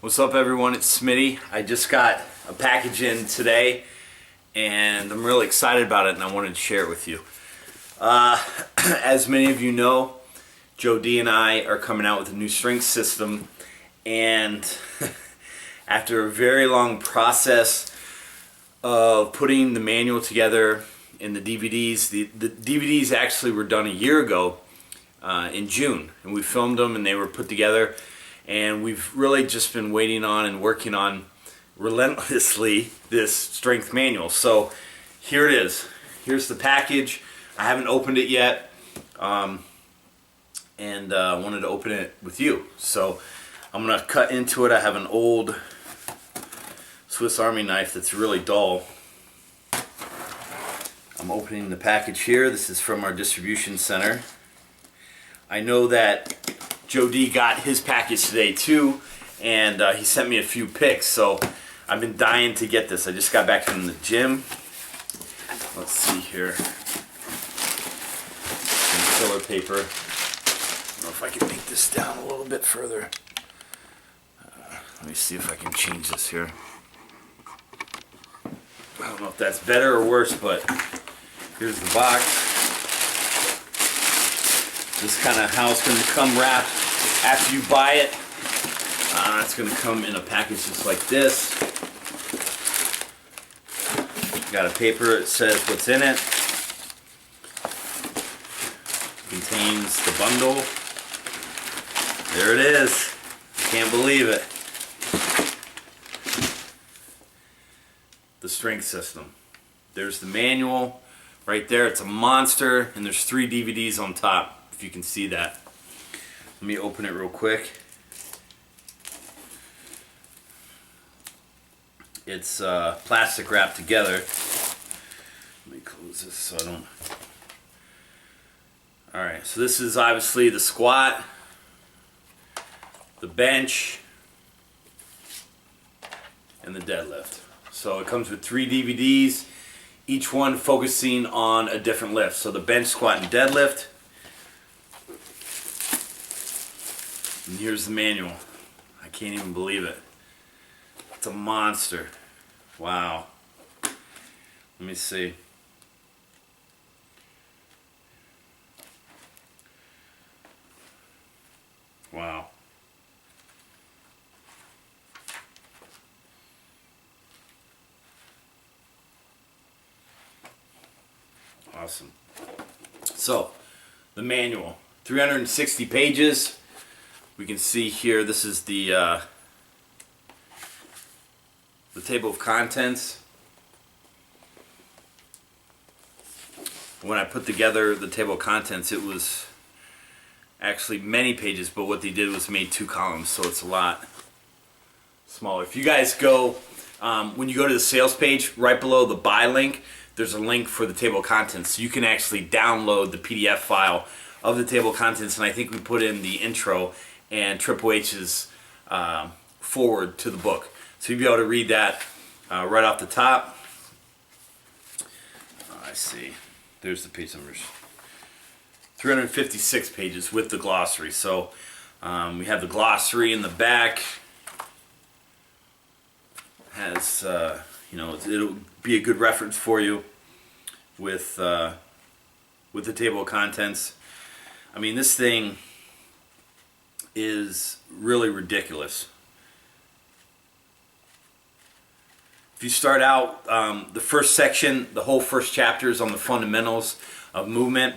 What's up, everyone? It's Smitty. I just got a package in today and I'm really excited about it, and I wanted to share it with you. As many of you know, Joe D and I are coming out with a new strength system, and after a very long process of putting the manual together and the DVDs, the DVDs actually were done a year ago in June, and we filmed them and they were put together. And we've really just been waiting on and working on relentlessly this strength manual. So here it is. Here's the package. I haven't opened it yet, and wanted to open it with you. So I'm gonna cut into it. I have an old Swiss Army knife that's really dull. I'm opening the package here. This is from our distribution center. I know that Joe D got his package today too, and he sent me a few pics, so I've been dying to get this. I just got back from the gym. Let's see here. Some filler paper. I don't know if I can make this down a little bit further. Let me see if I can change this here. I don't know if that's better or worse, but here's the box. This is kind of how it's going to come wrapped after you buy it. It's going to come in a package just like this. Got a paper that says what's in it. Contains the bundle. There it is. Can't believe it. The strength system. There's the manual right there. It's a monster, and there's 3 DVDs on top, if you can see that. Let me open it real quick. It's plastic wrapped together. Let me close this so I don't... Alright, so this is obviously the squat, the bench, and the deadlift. So it comes with 3 DVDs, each one focusing on a different lift. So the bench, squat, and deadlift. And here's the manual. I can't even believe it. It's a monster. Wow. Let me see. Wow. Awesome. So, the manual. 360 pages. We can see here, this is the table of contents. When I put together the table of contents, it was actually many pages, but what they did was made 2 columns, so it's a lot smaller. If you guys go, when you go to the sales page, right below the buy link, there's a link for the table of contents. So you can actually download the PDF file of the table of contents, and I think we put in the intro and Triple H's forward to the book. So you'll be able to read that right off the top. I see. There's the page numbers. 356 pages with the glossary. So we have the glossary in the back. Has it'll be a good reference for you with the table of contents. I mean, this thing is really ridiculous. If you start out, the first section, the whole first chapter is on the fundamentals of movement.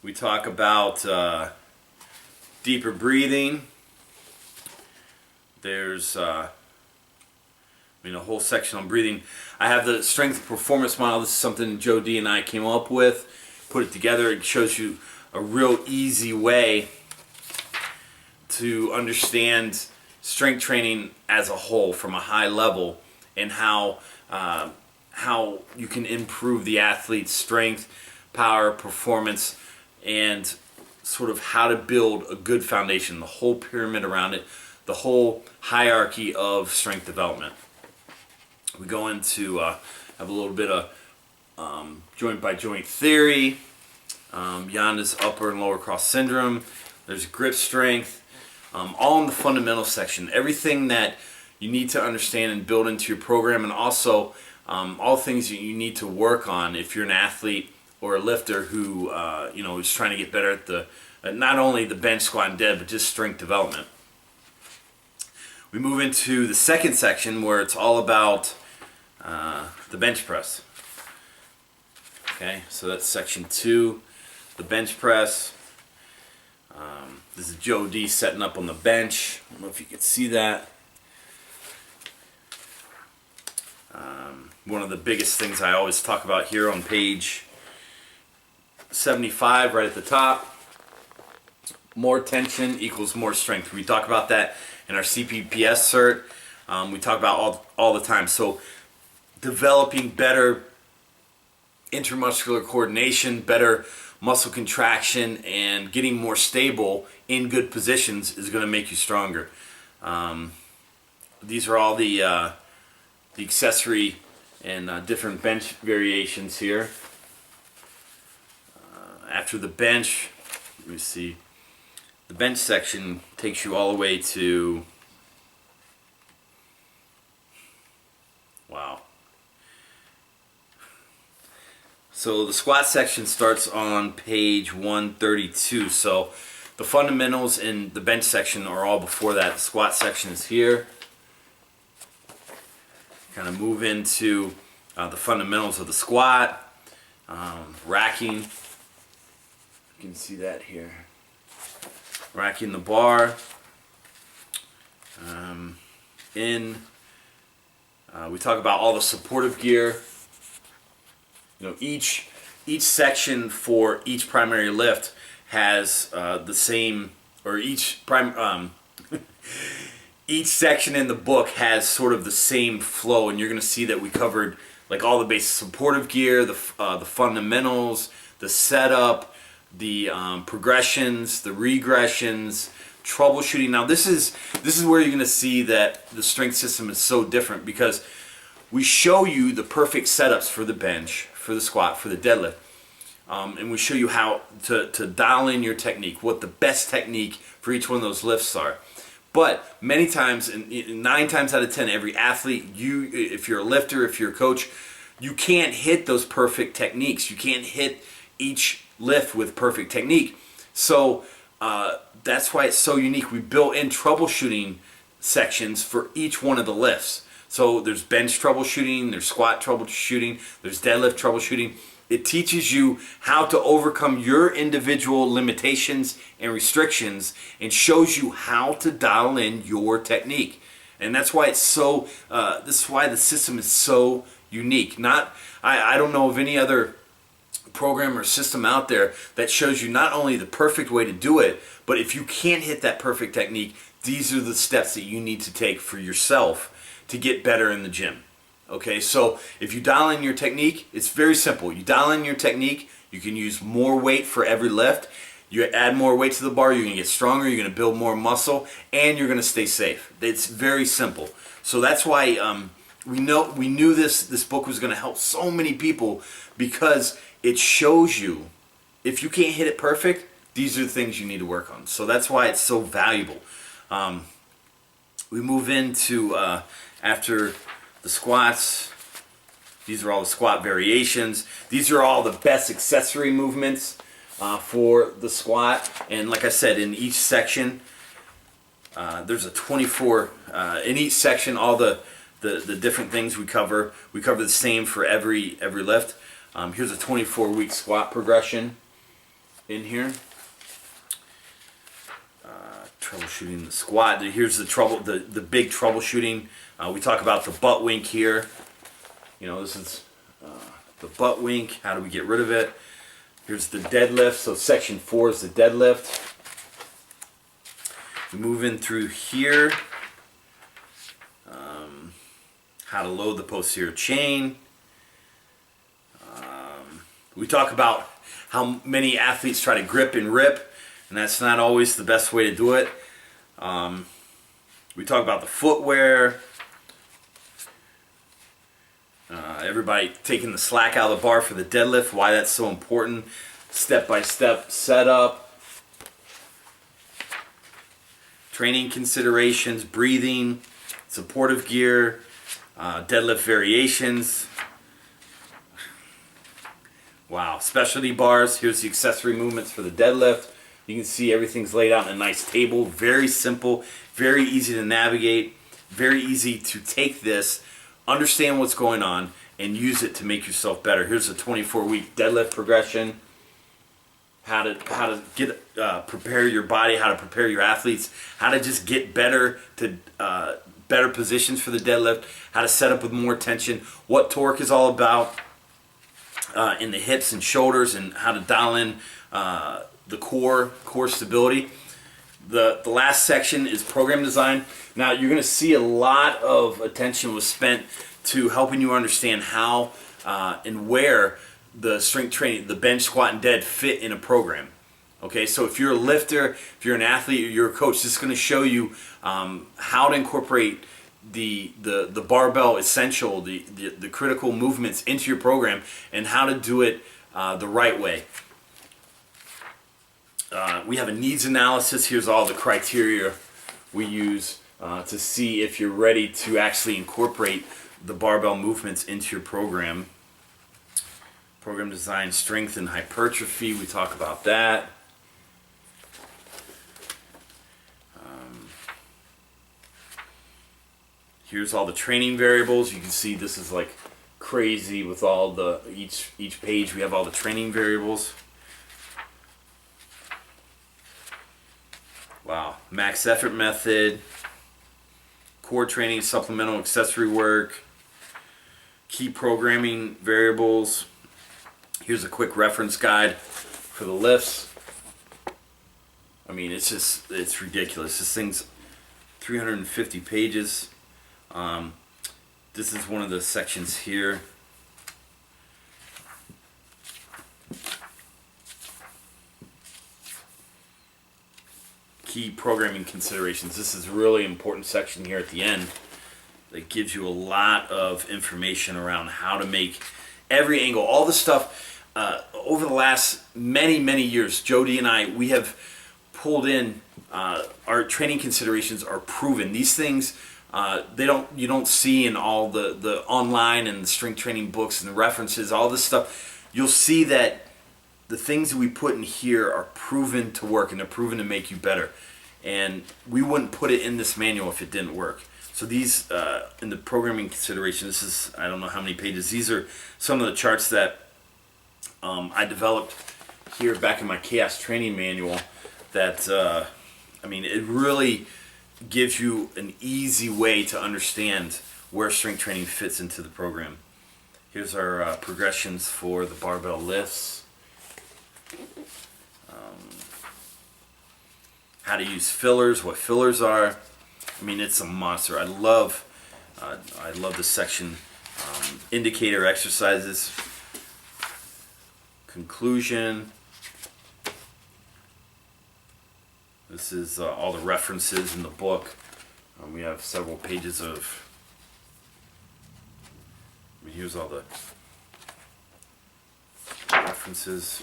We talk about deeper breathing. There's a whole section on breathing. I have the strength performance model. This is something Joe D and I came up with, put it together. It shows you a real easy way to understand strength training as a whole from a high level, and how you can improve the athlete's strength, power, performance, and sort of how to build a good foundation, the whole pyramid around it, the whole hierarchy of strength development. We go into have a little bit of joint by joint theory, Yanda's upper and lower cross syndrome. There's grip strength. all in the fundamental section. Everything that you need to understand and build into your program, and also all things that you need to work on if you're an athlete or a lifter who is trying to get better at the not only the bench, squat, and dead, but just strength development. We move into the second section where it's all about the bench press. Okay, so that's section 2, the bench press. This is Joe D setting up on the bench. I don't know if you can see that. One of the biggest things I always talk about here on page 75, right at the top, more tension equals more strength. We talk about that in our CPPS cert. We talk about all the time. So developing better intermuscular coordination, better muscle contraction, and getting more stable in good positions is going to make you stronger. These are all the accessory and different bench variations here. After the bench, let me see, the bench section takes you all the way to, wow. So the squat section starts on page 132. So the fundamentals in the bench section are all before that. The squat section is here. Kind of move into the fundamentals of the squat, racking. You can see that here. Racking the bar. We talk about all the supportive gear. Each section for each primary lift has the same, or each section in the book has sort of the same flow, and you're going to see that we covered like all the basic supportive gear, the fundamentals, the setup, the progressions, the regressions, troubleshooting. Now this is where you're going to see that the strength system is so different, because we show you the perfect setups for the bench, for the squat, for the deadlift, and we show you how to dial in your technique, what the best technique for each one of those lifts are. But many times, and 9 times out of 10, every athlete, if you're a lifter, if you're a coach, you can't hit those perfect techniques. You can't hit each lift with perfect technique. So that's why it's so unique. We built in troubleshooting sections for each one of the lifts. So there's bench troubleshooting, there's squat troubleshooting, there's deadlift troubleshooting. It teaches you how to overcome your individual limitations and restrictions, and shows you how to dial in your technique. And that's why it's so. This is why the system is so unique. I don't know of any other program or system out there that shows you not only the perfect way to do it, but if you can't hit that perfect technique, these are the steps that you need to take for yourself to get better in the gym. Okay, so if you dial in your technique, it's very simple. You dial in your technique, you can use more weight for every lift. You add more weight to the bar, you're going to get stronger, you're going to build more muscle, and you're going to stay safe. It's very simple. So that's why we knew this book was going to help so many people, because it shows you, if you can't hit it perfect, these are the things you need to work on. So that's why it's so valuable. We move into, after the squats, these are all the squat variations. These are all the best accessory movements for the squat. And like I said, in each section, there's a 24, in each section, all the different things we cover. We cover the same for every lift. Here's a 24-week squat progression in here. Troubleshooting the squat. Here's the big troubleshooting. We talk about the butt wink here. This is the butt wink. How do we get rid of it? Here's the deadlift. So section 4 is the deadlift. We move in through here. How to load the posterior chain. We talk about how many athletes try to grip and rip, and that's not always the best way to do it. We talk about the footwear. Everybody taking the slack out of the bar for the deadlift, why that's so important. Step-by-step setup. training considerations, breathing, supportive gear, deadlift variations. Wow, specialty bars. Here's the accessory movements for the deadlift. You can see everything's laid out in a nice table. Very simple, very easy to navigate, very easy to take this, understand what's going on, and use it to make yourself better. Here's a 24-week deadlift progression. How to get prepare your body, how to prepare your athletes, how to just get better to better positions for the deadlift, how to set up with more tension, what torque is all about in the hips and shoulders, and how to dial in the core stability. The last section is program design. Now you're going to see a lot of attention was spent to helping you understand how and where the strength training, the bench, squat, and dead fit in a program. Okay, so if you're a lifter, if you're an athlete, or you're a coach, this is going to show you how to incorporate the barbell essential, the critical movements into your program, and how to do it the right way. We have a needs analysis. Here's all the criteria we use to see if you're ready to actually incorporate the barbell movements into your program. Program design, strength and hypertrophy, we talk about that. Here's all the training variables. You can see this is like crazy with all the, each page we have all the training variables. Wow, max effort method, core training, supplemental accessory work, key programming variables. Here's a quick reference guide for the lifts. I mean, it's ridiculous. This thing's 350 pages. This is one of the sections here. Key programming considerations. This is a really important section here at the end that gives you a lot of information around how to make every angle, all the stuff. Over the last many years, Jody and I, we have pulled in our training considerations are proven. These things you don't see in all the online and the strength training books and the references, all this stuff. You'll see that the things that we put in here are proven to work, and they're proven to make you better. And we wouldn't put it in this manual if it didn't work. So these, in the programming consideration, this is, I don't know how many pages. These are some of the charts that I developed here back in my Chaos Training Manual that, I mean, it really gives you an easy way to understand where strength training fits into the program. Here's our progressions for the barbell lifts. How to use fillers, what fillers are. I mean, it's a monster. I love this section. Indicator exercises. Conclusion. This is all the references in the book. We have several pages of. I mean, here's all the references.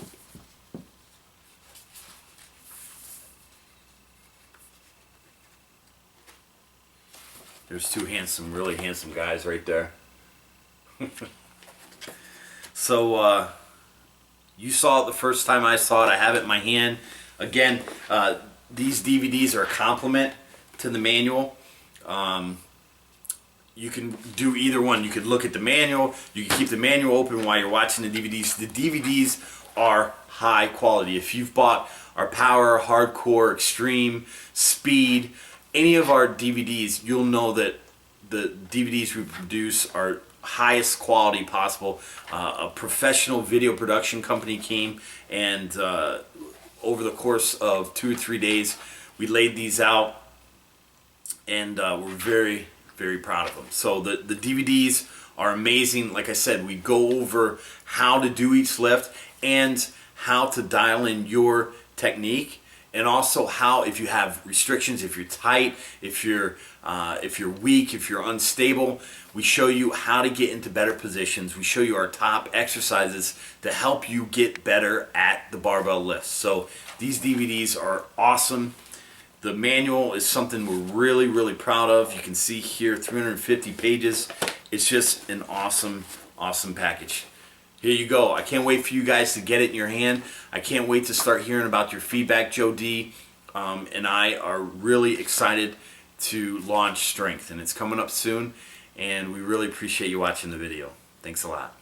There's two really handsome guys right there. So you saw it the first time I saw it. I have it in my hand. Again, these DVDs are a complement to the manual. You can do either one. You could look at the manual. You can keep the manual open while you're watching the DVDs. The DVDs are high quality. If you've bought our Power, Hardcore, Extreme, Speed, any of our DVDs, you'll know that the DVDs we produce are highest quality possible. A professional video production company came and over the course of 2 or 3 days we laid these out, and we're very proud of them. So the DVDs are amazing. Like I said, we go over how to do each lift and how to dial in your technique, and also how, if you have restrictions, if you're tight, if you're weak, if you're unstable, we show you how to get into better positions. We show you our top exercises to help you get better at the barbell lifts. So these DVDs are awesome. The manual is something we're really, really proud of. You can see here 350 pages. It's just an awesome, awesome package. Here you go. I can't wait for you guys to get it in your hand. I can't wait to start hearing about your feedback. Joe D and I are really excited to launch Strength, and it's coming up soon, and we really appreciate you watching the video. Thanks a lot.